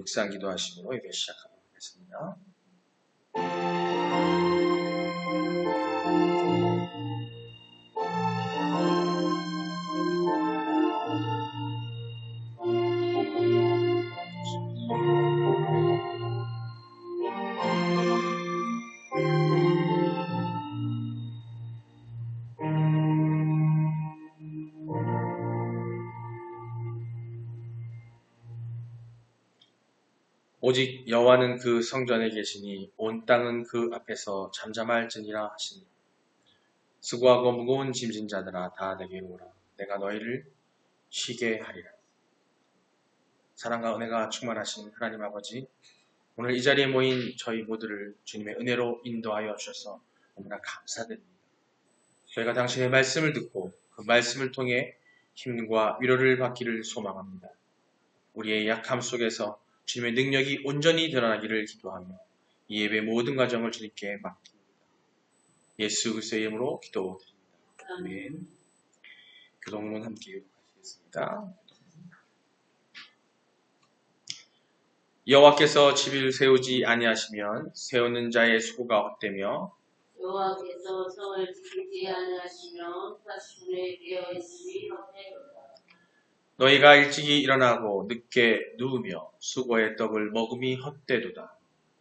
묵상 기도하심으로 예배 시작하도록 하겠습니다. 오직 여호와는 그 성전에 계시니 온 땅은 그 앞에서 잠잠할지니라 하시니 수고하고 무거운 짐진 자들아 다 내게로 오라. 내가 너희를 쉬게 하리라. 사랑과 은혜가 충만하신 하나님 아버지, 오늘 이 자리에 모인 저희 모두를 주님의 은혜로 인도하여 주셔서 너무나 감사드립니다. 저희가 당신의 말씀을 듣고 그 말씀을 통해 힘과 위로를 받기를 소망합니다. 우리의 약함 속에서 주님의 능력이 온전히 드러나기를 기도하며 이 예배 모든 과정을 주님께 맡깁니다. 예수 그리스도의 이름으로 기도드립니다. 아멘. 교동문 함께 하시겠습니다. 여호와께서 집을 세우지 아니하시면 세우는 자의 수고가 헛되며 여호와께서 성을 지키지 아니하시면 가시군에 되어 있으니 헛되도다. 너희가 일찍이 일어나고 늦게 누우며 수고의 떡을 먹음이 헛되도다.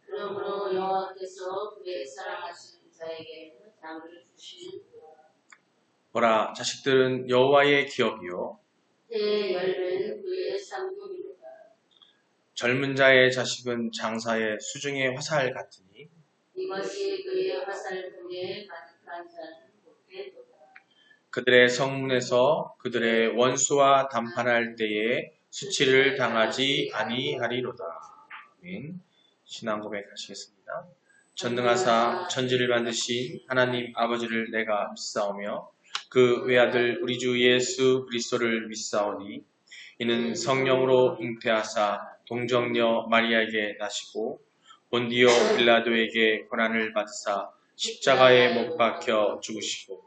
그러므로 여호와께서 그의 사랑하시는 자에게 잠을 주시는도다. 보라, 자식들은 여호와의 기업이요 때의 열매는 그의 상급이로다. 젊은 자의 자식은 장사의 수중의 화살 같으니 이것이 그의 화살통에 가득한 자는 헛되도다. 그들의 성문에서 그들의 원수와 담판할 때에 수치를 당하지 아니하리로다. 아멘. 신앙 고백하시겠습니다. 전능하사 천지를 만드신 하나님 아버지를 내가 믿사오며 그 외아들 우리 주 예수 그리스도를 믿사오니 이는 성령으로 잉태하사 동정녀 마리아에게 나시고 본디오 빌라도에게 고난을 받으사 십자가에 못 박혀 죽으시고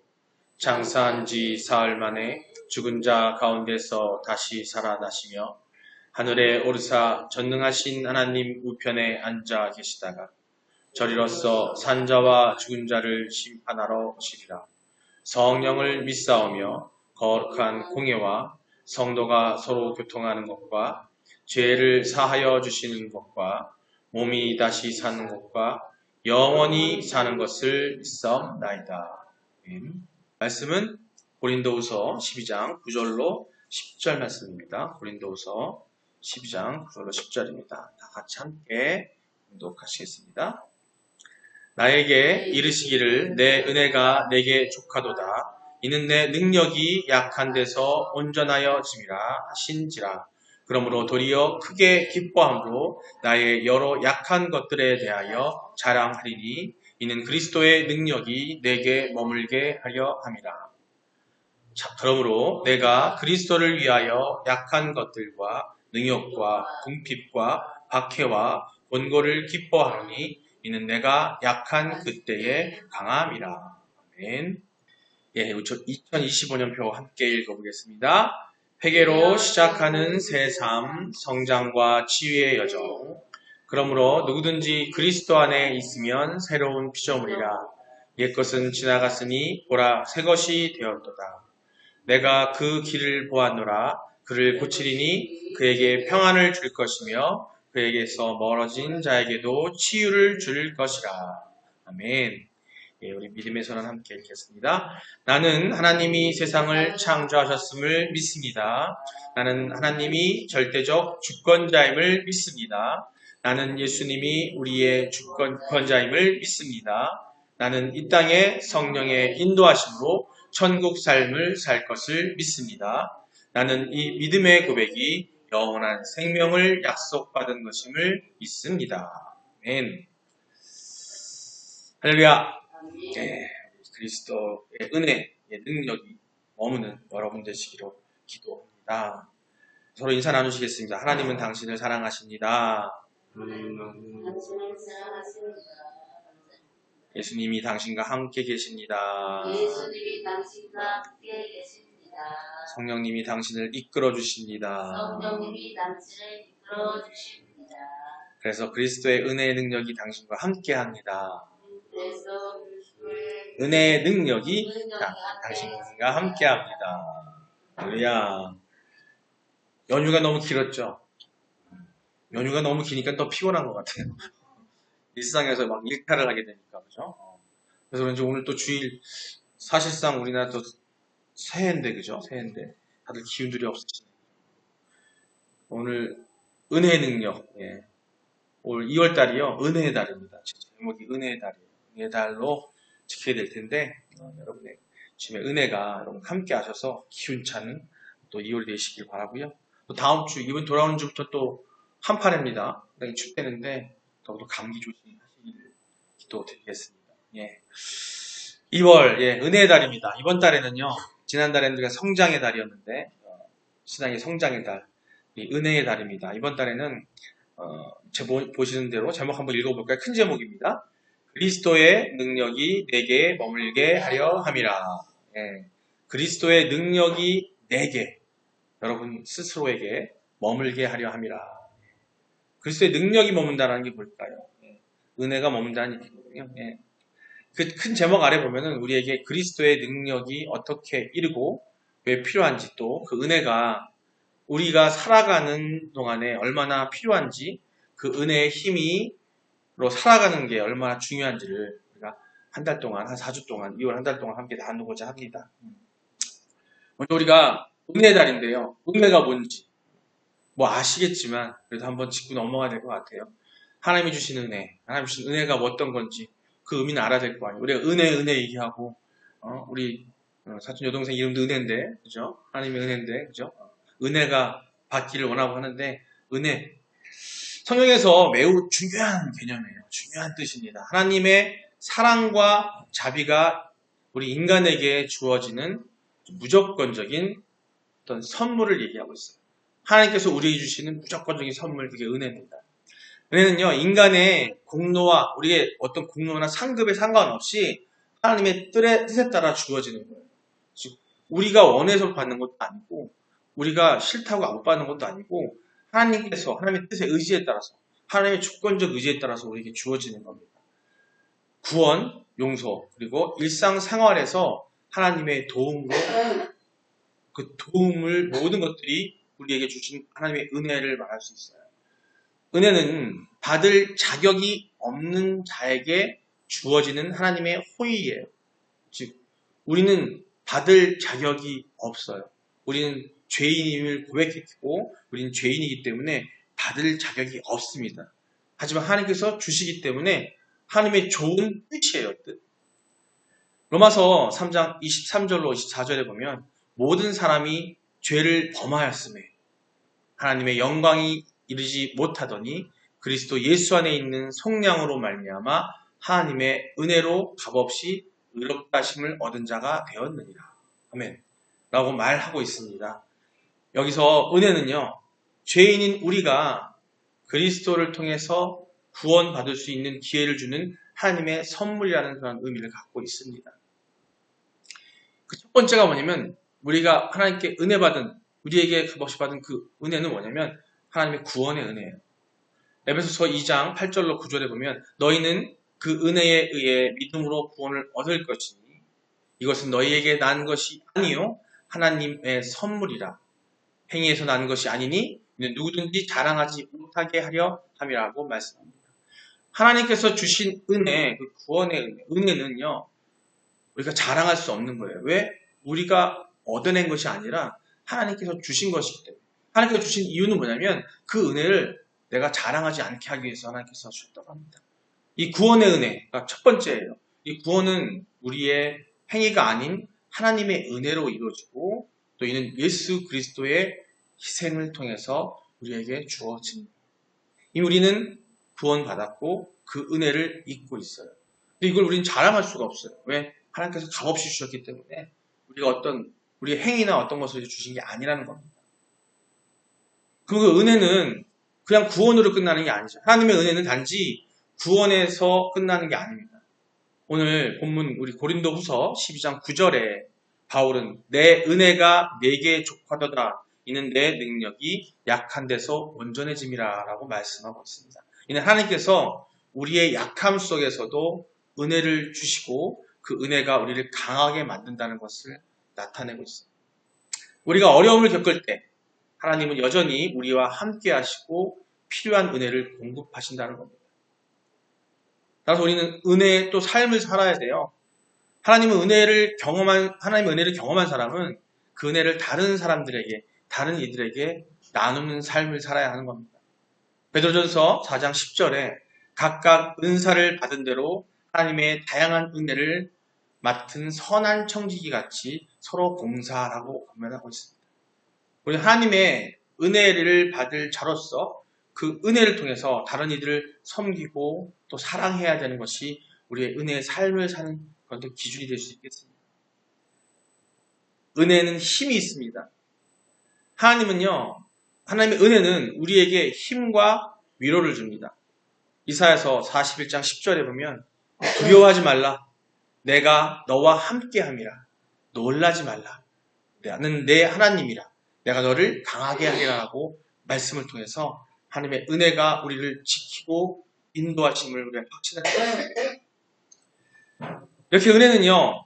장사한 지 사흘 만에 죽은 자 가운데서 다시 살아나시며 하늘에 오르사 전능하신 하나님 우편에 앉아 계시다가 저리로서 산자와 죽은 자를 심판하러 오시리라. 성령을 믿사오며 거룩한 공예와 성도가 서로 교통하는 것과 죄를 사하여 주시는 것과 몸이 다시 사는 것과 영원히 사는 것을 믿사옵나이다. 말씀은 고린도후서 12장 9절로 10절 말씀입니다. 고린도후서 12장 9절로 10절입니다. 다 같이 함께 봉독하시겠습니다. 나에게 이르시기를 내 은혜가 내게 족하도다. 이는 내 능력이 약한 데서 온전하여 짐이라 하신지라. 그러므로 도리어 크게 기뻐함으로 나의 여러 약한 것들에 대하여 자랑하리니 이는 그리스도의 능력이 내게 머물게 하려 함이라. 자, 그러므로 내가 그리스도를 위하여 약한 것들과 능욕과 궁핍과 박해와 권고를 기뻐하노니 이는 내가 약한 그때의 강함이라. 아멘. 예, 2025년표 함께 읽어보겠습니다. 회개로 시작하는 새 삶, 성장과 치유의 여정. 그러므로 누구든지 그리스도 안에 있으면 새로운 피조물이라. 옛것은 지나갔으니 보라 새 것이 되었도다. 내가 그 길을 보았노라. 그를 고치리니 그에게 평안을 줄 것이며 그에게서 멀어진 자에게도 치유를 줄 것이라. 아멘. 예, 우리 믿음의 선언 함께 읽겠습니다. 나는 하나님이 세상을 창조하셨음을 믿습니다. 나는 하나님이 절대적 주권자임을 믿습니다. 나는 예수님이 우리의 주권자임을 믿습니다. 나는 이 땅에 성령의 인도하심으로 천국 삶을 살 것을 믿습니다. 나는 이 믿음의 고백이 영원한 생명을 약속받은 것임을 믿습니다. 아멘. 할렐루야. 네, 그리스도의 은혜의 능력이 머무는 여러분 되시기로 기도합니다. 서로 인사 나누시겠습니다. 하나님은 당신을 사랑하십니다. 당신을 사랑하십니다. 예수님이 당신과 함께 계십니다. 예수님이 당신과 함께 계십니다. 성령님이 당신을 이끌어 주십니다. 성령님이 당신을 이끌어 주십니다. 그래서 그리스도의 은혜의 능력이 당신과 함께합니다. 그래서 은혜의 능력이 당신과 함께합니다. 할렐루야. 연휴가 너무 길었죠. 연휴가 너무 기니까 더 피곤한 것 같아요. 일상에서 막 일탈을 하게 되니까, 그죠? 그래서 그런지 오늘 또 주일, 사실상 우리나라 또 새해인데, 그죠? 새해인데. 다들 기운들이 없으시네요. 오늘 은혜의 능력, 예. 올 2월 달이요, 은혜의 달입니다. 제목이 은혜의 달이에요. 은혜의 달로 지켜야 될 텐데, 여러분의 주님의 은혜가 여러분 함께 하셔서 기운차는 또 2월 되시길 바라고요. 또 다음 주, 이번 돌아오는 주부터 또 한파입니다. 춥대는데, 더욱더 감기 조심하시길 기도드리겠습니다. 예. 2월, 예, 은혜의 달입니다. 이번 달에는요, 지난달에는 우리가 성장의 달이었는데, 신앙의 성장의 달, 이 은혜의 달입니다. 이번 달에는, 보시는 대로 제목 한번 읽어볼까요? 큰 제목입니다. 그리스도의 능력이 내게 머물게 하려 함이라. 예, 그리스도의 능력이 내게, 여러분 스스로에게 머물게 하려 함이라. 그리스도의 능력이 머문다는 게 뭘까요? 예, 은혜가 머문다는 얘기거든요. 예. 그 큰 제목 아래 보면은 우리에게 그리스도의 능력이 어떻게 이르고 왜 필요한지, 또 그 은혜가 우리가 살아가는 동안에 얼마나 필요한지, 그 은혜의 힘이로 살아가는 게 얼마나 중요한지를 우리가 한 달 동안, 한 4주 동안, 2월 한 달 동안 함께 나누고자 합니다. 먼저 우리가 은혜의 달인데요. 은혜가 뭔지 뭐 아시겠지만 그래도 한번 짚고 넘어가야 될 것 같아요. 하나님이 주신 은혜, 하나님이 주신 은혜가 어떤 건지 그 의미는 알아야 될 거 아니에요. 우리가 은혜 얘기하고, 우리 사촌 여동생 이름도 은혜인데, 그죠? 하나님의 은혜인데, 그죠? 은혜가 받기를 원하고 하는데, 은혜. 성경에서 매우 중요한 개념이에요. 중요한 뜻입니다. 하나님의 사랑과 자비가 우리 인간에게 주어지는 무조건적인 어떤 선물을 얘기하고 있어요. 하나님께서 우리에게 주시는 무조건적인 선물, 그게 은혜입니다. 은혜는요, 인간의 공로와 우리의 어떤 공로나 상급에 상관없이 하나님의 뜻에 따라 주어지는 거예요. 즉, 우리가 원해서 받는 것도 아니고, 우리가 싫다고 못 받는 것도 아니고, 하나님께서 하나님의 뜻의 의지에 따라서, 하나님의 주권적 의지에 따라서 우리에게 주어지는 겁니다. 구원, 용서, 그리고 일상생활에서 하나님의 도움으로 그 도움을, 모든 것들이 우리에게 주신 하나님의 은혜를 말할 수 있어요. 은혜는 받을 자격이 없는 자에게 주어지는 하나님의 호의예요. 즉, 우리는 받을 자격이 없어요. 우리는 죄인임을 고백했고, 우리는 죄인이기 때문에 받을 자격이 없습니다. 하지만 하나님께서 주시기 때문에 하나님의 좋은 뜻이에요, 뜻. 로마서 3장 23절로 24절에 보면 모든 사람이 죄를 범하였음에 하나님의 영광이 이르지 못하더니 그리스도 예수 안에 있는 성령으로 말미암아 하나님의 은혜로 값없이 의롭다 하심을 얻은 자가 되었느니라. 아멘. 라고 말하고 있습니다. 여기서 은혜는요, 죄인인 우리가 그리스도를 통해서 구원받을 수 있는 기회를 주는 하나님의 선물이라는 그런 의미를 갖고 있습니다. 그 첫 번째가 뭐냐면, 우리가 하나님께 은혜 받은, 우리에게 값없이 받은 그 은혜는 뭐냐면 하나님의 구원의 은혜예요. 에베소서 2장 8절로 9절에 보면 너희는 그 은혜에 의해 믿음으로 구원을 얻을 것이니 이것은 너희에게 난 것이 아니요 하나님의 선물이라. 행위에서 난 것이 아니니 누구든지 자랑하지 못하게 하려 함이라고 말씀합니다. 하나님께서 주신 은혜, 그 구원의 은혜, 은혜는요, 우리가 자랑할 수 없는 거예요. 왜? 우리가 얻어낸 것이 아니라 하나님께서 주신 것이기 때문에. 하나님께서 주신 이유는 뭐냐면 그 은혜를 내가 자랑하지 않게 하기 위해서 하나님께서 주셨다고 합니다. 이 구원의 은혜가 첫 번째예요. 이 구원은 우리의 행위가 아닌 하나님의 은혜로 이루어지고, 또 이는 예수 그리스도의 희생을 통해서 우리에게 주어집니다. 이미 우리는 구원받았고 그 은혜를 잊고 있어요. 근데 이걸 우리는 자랑할 수가 없어요. 왜? 하나님께서 값없이 주셨기 때문에 우리가 우리의 행위나 어떤 것을 주신 게 아니라는 겁니다. 그 은혜는 그냥 구원으로 끝나는 게 아니죠. 하나님의 은혜는 단지 구원에서 끝나는 게 아닙니다. 오늘 본문 우리 고린도 후서 12장 9절에 바울은 내 은혜가 내게 족하도다. 이는 내 능력이 약한 데서 온전해짐이라 라고 말씀하고 있습니다. 이는 하나님께서 우리의 약함 속에서도 은혜를 주시고 그 은혜가 우리를 강하게 만든다는 것을 나타내고 있습니다. 우리가 어려움을 겪을 때 하나님은 여전히 우리와 함께 하시고 필요한 은혜를 공급하신다는 겁니다. 따라서 우리는 은혜의 또 삶을 살아야 돼요. 하나님의 은혜를 경험한 사람은 그 은혜를 다른 사람들에게, 다른 이들에게 나누는 삶을 살아야 하는 겁니다. 베드로전서 4장 10절에 각각 은사를 받은 대로 하나님의 다양한 은혜를 맡은 선한 청지기 같이 서로 봉사하라고 권면하고 있습니다. 우리 하나님의 은혜를 받을 자로서 그 은혜를 통해서 다른 이들을 섬기고 또 사랑해야 되는 것이 우리의 은혜의 삶을 사는 그런 기준이 될 수 있겠습니다. 은혜는 힘이 있습니다. 하나님의 은혜는 우리에게 힘과 위로를 줍니다. 이사야서 41장 10절에 보면 두려워하지 말라. 내가 너와 함께함이라. 놀라지 말라. 나는 내 하나님이라. 내가 너를 강하게 하리라고 말씀을 통해서 하나님의 은혜가 우리를 지키고 인도하심을 우리가 확신합니다. 이렇게 은혜는요,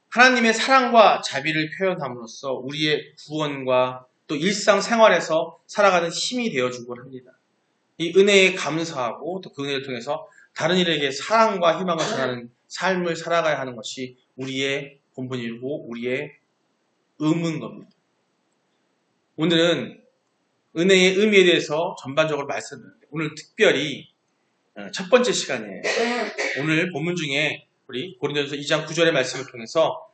하나님의 사랑과 자비를 표현함으로써 우리의 구원과 또 일상생활에서 살아가는 힘이 되어주곤 합니다. 이 은혜에 감사하고 또 그 은혜를 통해서 다른 이에게 사랑과 희망을 전하는 삶을 살아가야 하는 것이 우리의 본분이고 우리의 의무인 겁니다. 오늘은 은혜의 의미에 대해서 전반적으로 말씀드렸는데 오늘 특별히 첫 번째 시간이에요. 오늘 본문 중에 우리 고린도전서 2장 9절의 말씀을 통해서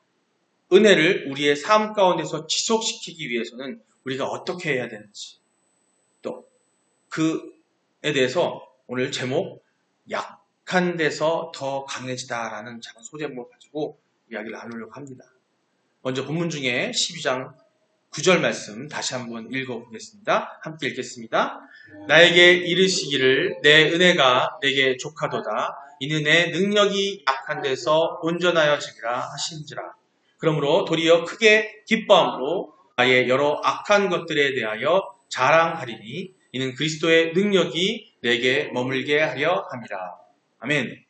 은혜를 우리의 삶 가운데서 지속시키기 위해서는 우리가 어떻게 해야 되는지 또 그에 대해서 오늘 제목 약한 데서 더 강해지다라는 작은 소제목을 가지고 이야기를 나누려고 합니다. 먼저 본문 중에 12장 9절 말씀 다시 한번 읽어보겠습니다. 함께 읽겠습니다. 나에게 이르시기를 내 은혜가 내게 족하도다. 이는 내 능력이 약한 데서 온전하여지리라 하신지라. 그러므로 도리어 크게 기뻐함으로 나의 여러 악한 것들에 대하여 자랑하리니 이는 그리스도의 능력이 내게 머물게 하려 함이라. 아멘.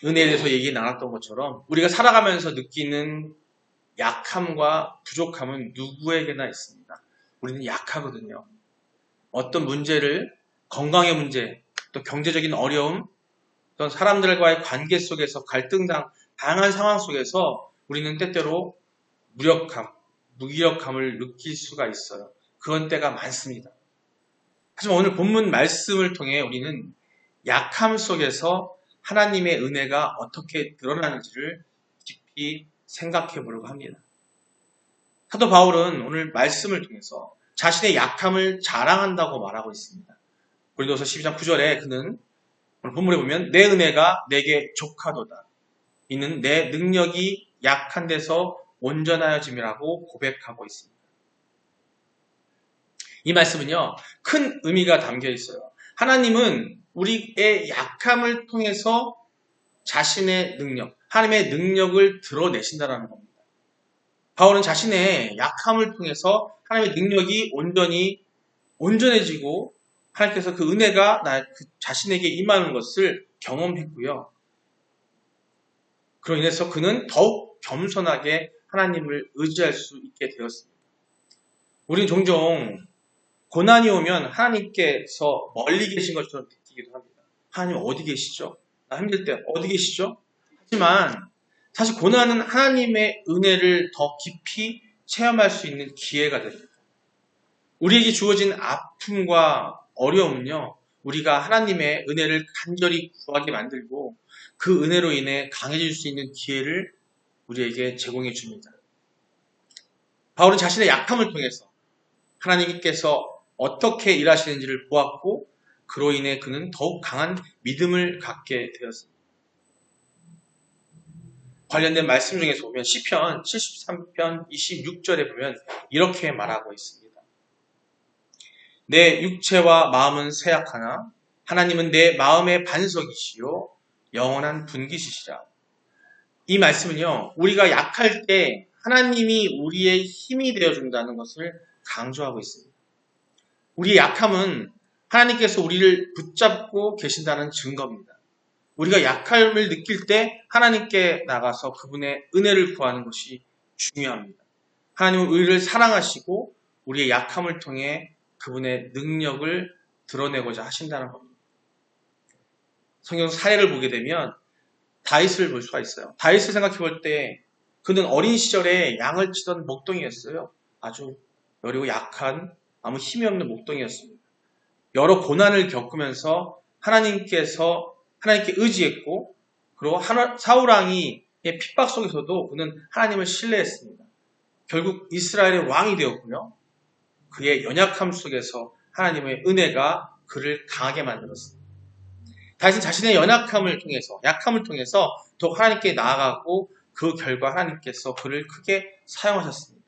은혜에 대해서 얘기 나눴던 것처럼 우리가 살아가면서 느끼는 약함과 부족함은 누구에게나 있습니다. 우리는 약하거든요. 어떤 문제를, 건강의 문제, 또 경제적인 어려움, 또 사람들과의 관계 속에서 갈등당, 다양한 상황 속에서 우리는 때때로 무기력함을 느낄 수가 있어요. 그런 때가 많습니다. 하지만 오늘 본문 말씀을 통해 우리는 약함 속에서 하나님의 은혜가 어떻게 드러나는지를 깊이 생각해 보려고 합니다. 사도 바울은 오늘 말씀을 통해서 자신의 약함을 자랑한다고 말하고 있습니다. 고린도서 12장 9절에 그는 오늘 본문에 보면 내 은혜가 내게 족하도다. 이는 내 능력이 약한 데서 온전하여짐이라고 고백하고 있습니다. 이 말씀은요, 큰 의미가 담겨 있어요. 하나님은 우리의 약함을 통해서 자신의 능력, 하나님의 능력을 드러내신다는 겁니다. 바울은 자신의 약함을 통해서 하나님의 능력이 온전해지고 하나님께서 그 은혜가 자신에게 임하는 것을 경험했고요. 그로 인해서 그는 더욱 겸손하게 하나님을 의지할 수 있게 되었습니다. 우리는 종종 고난이 오면 하나님께서 멀리 계신 것처럼 느끼기도 합니다. 하나님 어디 계시죠? 나 힘들 때 어디 계시죠? 하지만 사실 고난은 하나님의 은혜를 더 깊이 체험할 수 있는 기회가 됩니다. 우리에게 주어진 아픔과 어려움은요, 우리가 하나님의 은혜를 간절히 구하게 만들고 그 은혜로 인해 강해질 수 있는 기회를 우리에게 제공해 줍니다. 바울은 자신의 약함을 통해서 하나님께서 어떻게 일하시는지를 보았고 그로 인해 그는 더욱 강한 믿음을 갖게 되었습니다. 관련된 말씀 중에서 보면 시편 73편 26절에 보면 이렇게 말하고 있습니다. 내 육체와 마음은 쇠약하나 하나님은 내 마음의 반석이시요 영원한 분깃이시라. 이 말씀은요, 우리가 약할 때 하나님이 우리의 힘이 되어준다는 것을 강조하고 있습니다. 우리의 약함은 하나님께서 우리를 붙잡고 계신다는 증거입니다. 우리가 약함을 느낄 때 하나님께 나가서 그분의 은혜를 구하는 것이 중요합니다. 하나님은 우리를 사랑하시고 우리의 약함을 통해 그분의 능력을 드러내고자 하신다는 겁니다. 성경 사례를 보게 되면 다윗을 볼 수가 있어요. 다윗을 생각해 볼 때 그는 어린 시절에 양을 치던 목동이었어요. 아주 여리고 약한 아무 힘이 없는 목동이었습니다. 여러 고난을 겪으면서 하나님께 의지했고 그리고 사울 왕의 핍박 속에서도 그는 하나님을 신뢰했습니다. 결국 이스라엘의 왕이 되었고요. 그의 연약함 속에서 하나님의 은혜가 그를 강하게 만들었습니다. 다윗은 자신의 약함을 통해서 더욱 하나님께 나아가고 그 결과 하나님께서 그를 크게 사용하셨습니다.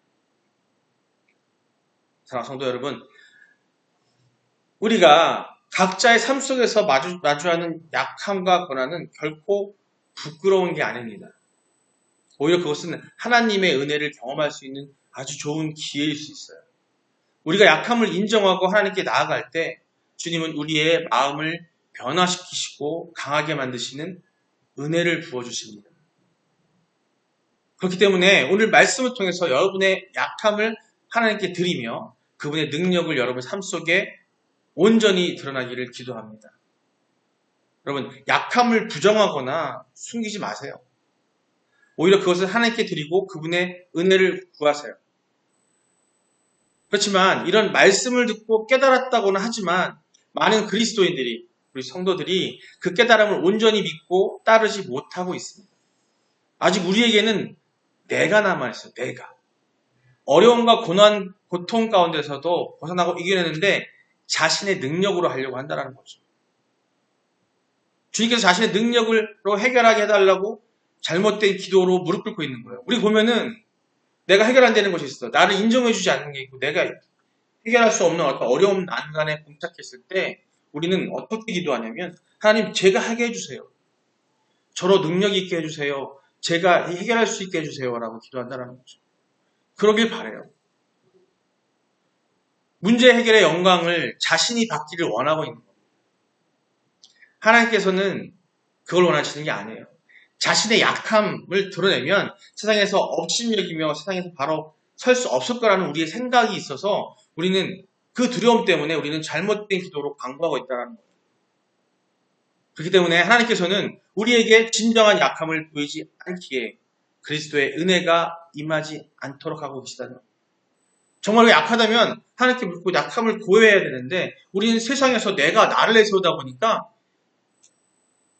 사랑하는 성도 여러분, 우리가 각자의 삶 속에서 마주하는 약함과 고난은 결코 부끄러운 게 아닙니다. 오히려 그것은 하나님의 은혜를 경험할 수 있는 아주 좋은 기회일 수 있어요. 우리가 약함을 인정하고 하나님께 나아갈 때 주님은 우리의 마음을 변화시키시고 강하게 만드시는 은혜를 부어주십니다. 그렇기 때문에 오늘 말씀을 통해서 여러분의 약함을 하나님께 드리며 그분의 능력을 여러분 삶 속에 온전히 드러나기를 기도합니다. 여러분, 약함을 부정하거나 숨기지 마세요. 오히려 그것을 하나님께 드리고 그분의 은혜를 구하세요. 그렇지만 이런 말씀을 듣고 깨달았다고는 하지만 많은 그리스도인들이, 우리 성도들이 그 깨달음을 온전히 믿고 따르지 못하고 있습니다. 아직 우리에게는 내가 남아있어요. 내가. 어려움과 고난, 고통 가운데서도 벗어나고 이겨내는데 자신의 능력으로 하려고 한다는 거죠. 주님께서 자신의 능력으로 해결하게 해달라고 잘못된 기도로 무릎 꿇고 있는 거예요. 우리 보면은 내가 해결 안 되는 것이 있어. 나를 인정해주지 않는 게 있고 내가 해결할 수 없는 어떤 어려움 난간에 봉착했을 때 우리는 어떻게 기도하냐면 하나님 제가 하게 해주세요. 저로 능력 있게 해주세요. 제가 해결할 수 있게 해주세요. 라고 기도한다는 거죠. 그러길 바라요. 문제 해결의 영광을 자신이 받기를 원하고 있는 겁니다. 하나님께서는 그걸 원하시는 게 아니에요. 자신의 약함을 드러내면 세상에서 업신여기며 세상에서 바로 설 수 없을 거라는 우리의 생각이 있어서 우리는 그 두려움 때문에 우리는 잘못된 기도로 간구하고 있다는 거예요. 그렇기 때문에 하나님께서는 우리에게 진정한 약함을 보이지 않기에 그리스도의 은혜가 임하지 않도록 하고 계시다는 거예요. 정말 약하다면 하나님께 묻고 약함을 고해야 되는데 우리는 세상에서 내가 나를 내세우다 보니까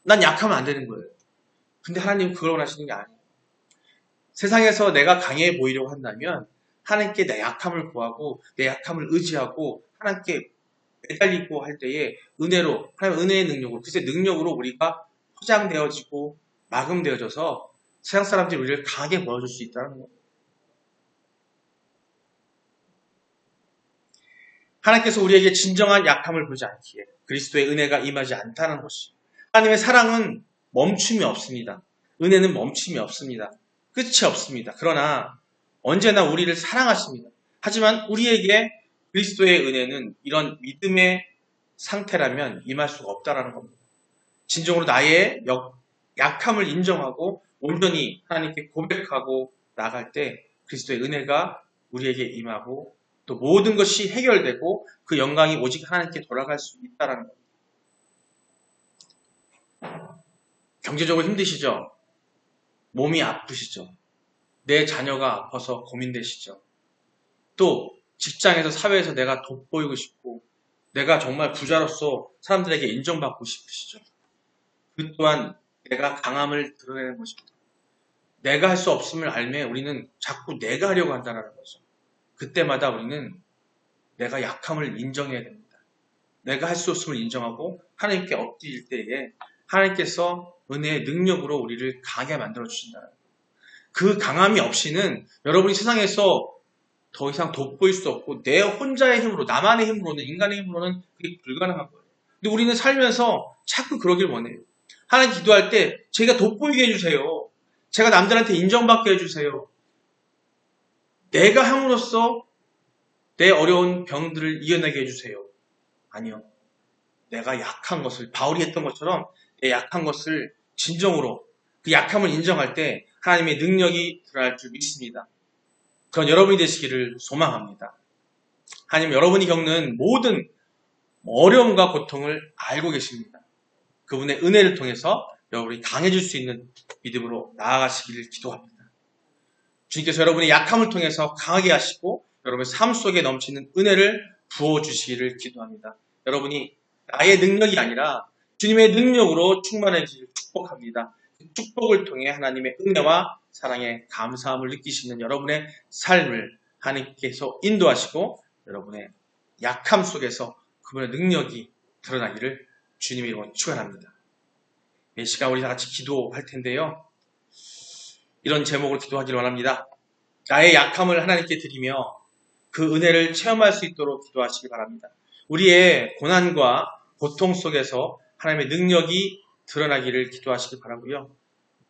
난 약하면 안 되는 거예요. 근데 하나님은 그걸 원하시는 게 아니에요. 세상에서 내가 강해 보이려고 한다면 하나님께 내 약함을 구하고 내 약함을 의지하고 하나님께 매달리고 할 때에 은혜로, 하나님 은혜의 능력으로, 그새 능력으로 우리가 포장되어지고 마금되어져서 세상 사람들이 우리를 강하게 보여줄 수 있다는 거예요. 하나님께서 우리에게 진정한 약함을 보지 않기에 그리스도의 은혜가 임하지 않다는 것이, 하나님의 사랑은 멈춤이 없습니다. 은혜는 멈춤이 없습니다. 끝이 없습니다. 그러나 언제나 우리를 사랑하십니다. 하지만 우리에게 그리스도의 은혜는 이런 믿음의 상태라면 임할 수가 없다는 겁니다. 진정으로 나의 약함을 인정하고 온전히 하나님께 고백하고 나갈 때 그리스도의 은혜가 우리에게 임하고 또 모든 것이 해결되고 그 영광이 오직 하나님께 돌아갈 수 있다는 겁니다. 경제적으로 힘드시죠? 몸이 아프시죠? 내 자녀가 아파서 고민되시죠? 또 직장에서 사회에서 내가 돋보이고 싶고 내가 정말 부자로서 사람들에게 인정받고 싶으시죠? 그 또한 내가 강함을 드러내는 것입니다. 내가 할 수 없음을 알매 우리는 자꾸 내가 하려고 한다는 거죠. 그때마다 우리는 내가 약함을 인정해야 됩니다. 내가 할 수 없음을 인정하고 하나님께 엎드릴 때에 하나님께서 은혜의 능력으로 우리를 강하게 만들어 주신다는 거예요. 그 강함이 없이는 여러분이 세상에서 더 이상 돋보일 수 없고 내 혼자의 힘으로, 나만의 힘으로는, 인간의 힘으로는 그게 불가능한 거예요. 근데 우리는 살면서 자꾸 그러길 원해요. 하나님 기도할 때 제가 돋보이게 해주세요. 제가 남들한테 인정받게 해주세요. 내가 함으로써 내 어려운 병들을 이겨내게 해주세요. 아니요. 내가 약한 것을, 바울이 했던 것처럼 내 약한 것을 진정으로 그 약함을 인정할 때 하나님의 능력이 드러날 줄 믿습니다. 그런 여러분이 되시기를 소망합니다. 하나님, 여러분이 겪는 모든 어려움과 고통을 알고 계십니다. 그분의 은혜를 통해서 여러분이 강해질 수 있는 믿음으로 나아가시기를 기도합니다. 주님께서 여러분의 약함을 통해서 강하게 하시고 여러분의 삶 속에 넘치는 은혜를 부어주시기를 기도합니다. 여러분이 나의 능력이 아니라 주님의 능력으로 충만해지기를 축복합니다. 그 축복을 통해 하나님의 은혜와 사랑에 감사함을 느끼시는 여러분의 삶을 하나님께서 인도하시고 여러분의 약함 속에서 그분의 능력이 드러나기를 주님의 이름으로 축원합니다. 이 시간 우리 다 같이 기도할 텐데요. 이런 제목으로 기도하기를 원합니다. 나의 약함을 하나님께 드리며 그 은혜를 체험할 수 있도록 기도하시기 바랍니다. 우리의 고난과 고통 속에서 하나님의 능력이 드러나기를 기도하시기 바라고요.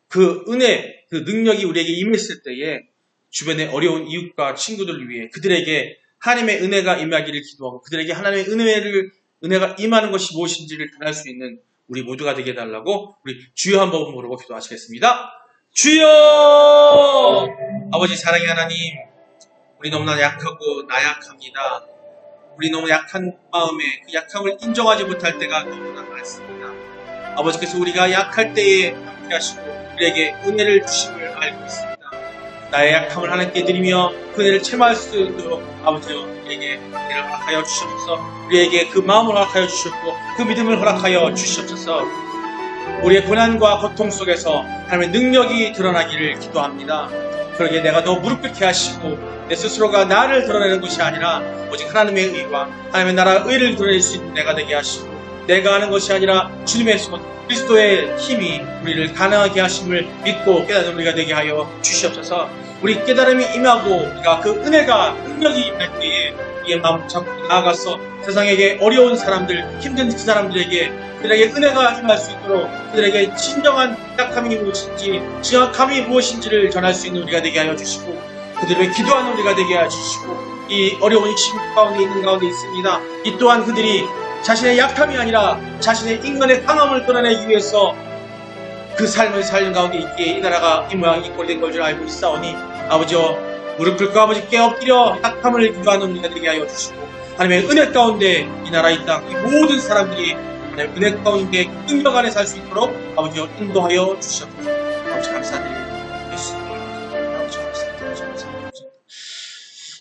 그 은혜, 그 능력이 우리에게 임했을 때에 주변의 어려운 이웃과 친구들을 위해 그들에게 하나님의 은혜가 임하기를 기도하고 그들에게 하나님의 은혜가 임하는 것이 무엇인지를 전할 수 있는 우리 모두가 되게 해달라고 우리 주여 한번 부르고 기도하시겠습니다. 주여! 아버지 사랑의 하나님, 우리 너무나 약하고 나약합니다. 우리 너무 약한 마음에 그 약함을 인정하지 못할 때가 너무나 많습니다. 아버지께서 우리가 약할 때에 함께 하시고 우리에게 은혜를 주심을 알고 있습니다. 나의 약함을 하나님께 드리며 그 은혜를 체험할 수 있도록 아버지여 우리에게 은혜를 허락하여 주시옵소서. 우리에게 그 마음을 허락하여 주셨고 그 믿음을 허락하여 주시옵소서. 우리의 고난과 고통 속에서 하나님의 능력이 드러나기를 기도합니다. 그러기에 내가 더 무릎 꿇게 하시고 내 스스로가 나를 드러내는 것이 아니라 오직 하나님의 의와 하나님의 나라의 의를 드러낼 수 있는 내가 되게 하시고 내가 하는 것이 아니라 주님의 손 그리스도의 힘이 우리를 가능하게 하심을 믿고 깨닫는 우리가 되게 하여 주시옵소서. 우리 깨달음이 임하고 우리가 그 은혜가 능력이 임할 때에 우리의 마음 잡고 나아가서 세상에게 어려운 사람들 힘든 그 사람들에게 그들에게 은혜가 임할 수 있도록 그들에게 진정한 약함이 무엇인지 정확함이 무엇인지를 전할 수 있는 우리가 되게 하여 주시고 그들을 기도하는 우리가 되게 하여 주시고 이 어려운 심 가운데 있는 가운데 있습니다. 이 또한 그들이 자신의 약함이 아니라 자신의 인간의 강함을 끌어내기 위해서 그 삶을 살는 가운데 있기에 이 나라가 이 모양 이 꼴이 된 걸 줄 알고 있사오니 아버지여 무릎 꿇고 아버지께 엎드려 약함을 기도하는 우리가 되게 하여 주시고 하나님의 은혜 가운데 이 나라 이 땅 이 모든 사람들이 하나님의 은혜 가운데 능력 안에 살 수 있도록 아버지여 인도하여 주시옵소서. 아버지 감사드립니다. 예수님 아버지 감사드립니다.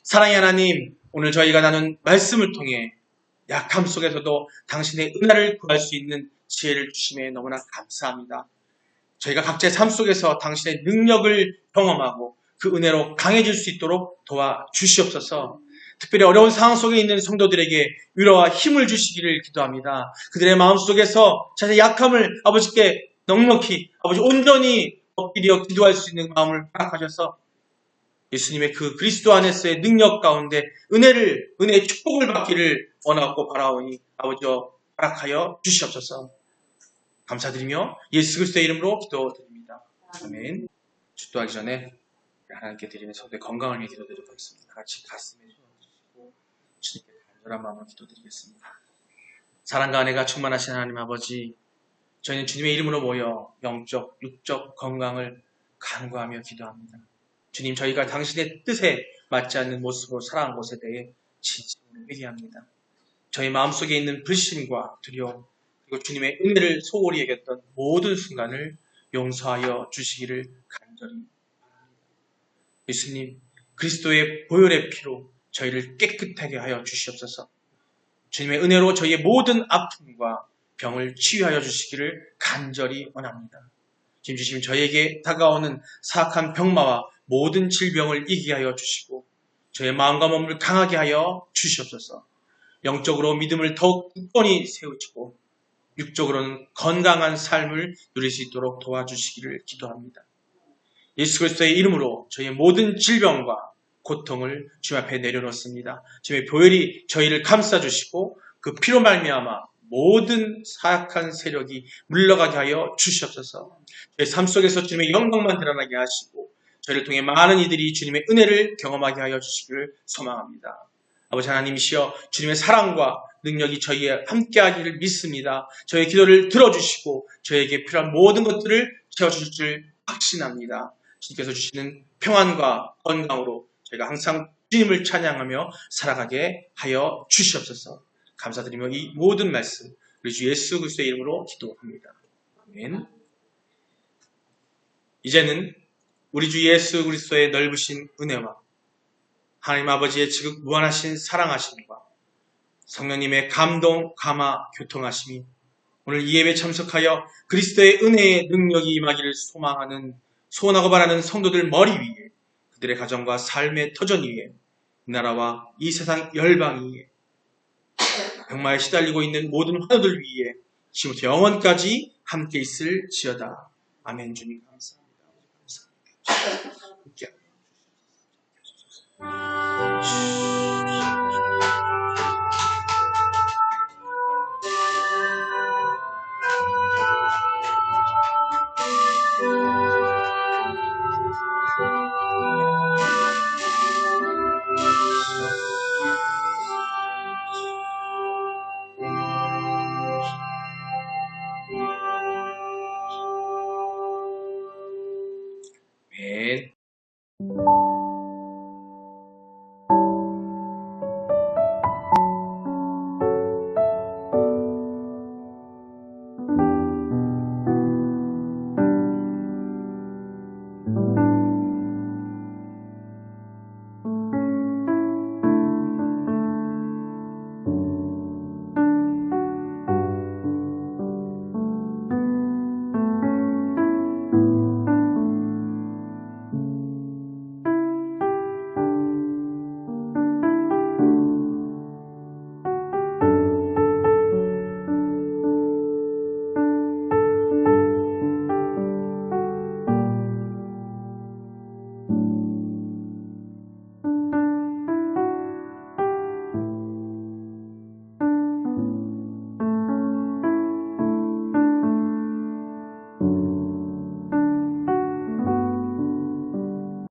사랑의 하나님, 오늘 저희가 나눈 말씀을 통해 약함 속에서도 당신의 은혜를 구할 수 있는 지혜를 주심에 너무나 감사합니다. 저희가 각자의 삶 속에서 당신의 능력을 경험하고 그 은혜로 강해질 수 있도록 도와주시옵소서. 특별히 어려운 상황 속에 있는 성도들에게 위로와 힘을 주시기를 기도합니다. 그들의 마음속에서 자신의 약함을 아버지께 넉넉히 아버지 온전히 엎드려 기도할 수 있는 마음을 허락하셔서 예수님의 그 그리스도 안에서의 능력 가운데 은혜의 축복을 받기를 원하고 바라오니 아버지여 허락하여 주시옵소서. 감사드리며 예수 그리스도의 이름으로 기도드립니다. 아멘. 축도하기 전에 하나님께 드리는 성도의 건강을 위해 기도드리도록 하겠습니다. 같이 가슴에 손을 얹으시고 주님께 간절한 마음으로 기도드리겠습니다. 사랑과 은혜가 충만하신 하나님 아버지, 저희는 주님의 이름으로 모여 영적, 육적 건강을 간구하며 기도합니다. 주님, 저희가 당신의 뜻에 맞지 않는 모습으로 살아간 것에 대해 진심으로 회개합니다. 저희 마음속에 있는 불신과 두려움, 그리고 주님의 은혜를 소홀히 여겼던 모든 순간을 용서하여 주시기를 간절히 바랍니다. 예수님, 그리스도의 보혈의 피로 저희를 깨끗하게 하여 주시옵소서. 주님의 은혜로 저희의 모든 아픔과 병을 치유하여 주시기를 간절히 원합니다. 지금 주시면 저희에게 다가오는 사악한 병마와 모든 질병을 이기게 하여 주시고 저의 마음과 몸을 강하게 하여 주시옵소서. 영적으로 믿음을 더욱 굳건히 세우시고 육적으로는 건강한 삶을 누릴 수 있도록 도와주시기를 기도합니다. 예수 그리스도의 이름으로 저희의 모든 질병과 고통을 주님 앞에 내려놓습니다. 주님의 보혈이 저희를 감싸주시고 그 피로 말미암아 모든 사악한 세력이 물러가게 하여 주시옵소서. 저희 삶 속에서 주님의 영광만 드러나게 하시고 저희를 통해 많은 이들이 주님의 은혜를 경험하게 하여 주시기를 소망합니다. 아버지 하나님이시여 주님의 사랑과 능력이 저희에 함께하기를 믿습니다. 저희의 기도를 들어주시고 저에게 필요한 모든 것들을 채워주실 줄 확신합니다. 주님께서 주시는 평안과 건강으로 저희가 항상 주님을 찬양하며 살아가게 하여 주시옵소서. 감사드리며 이 모든 말씀 우리 주 예수 그리스도의 이름으로 기도합니다. 아멘. 이제는 우리 주 예수 그리스도의 넓으신 은혜와 하나님 아버지의 지극 무한하신 사랑하심과 성령님의 감동, 감화, 교통하심이 오늘 이 예배에 참석하여 그리스도의 은혜의 능력이 임하기를 소원하고 바라는 성도들 머리 위에 그들의 가정과 삶의 터전 위에 이 나라와 이 세상 열방 위에 병마에 시달리고 있는 모든 환우들 위에 지금부터 영원까지 함께 있을지어다. 아멘. 주님 감사합니다. 감사합니다. 아멘.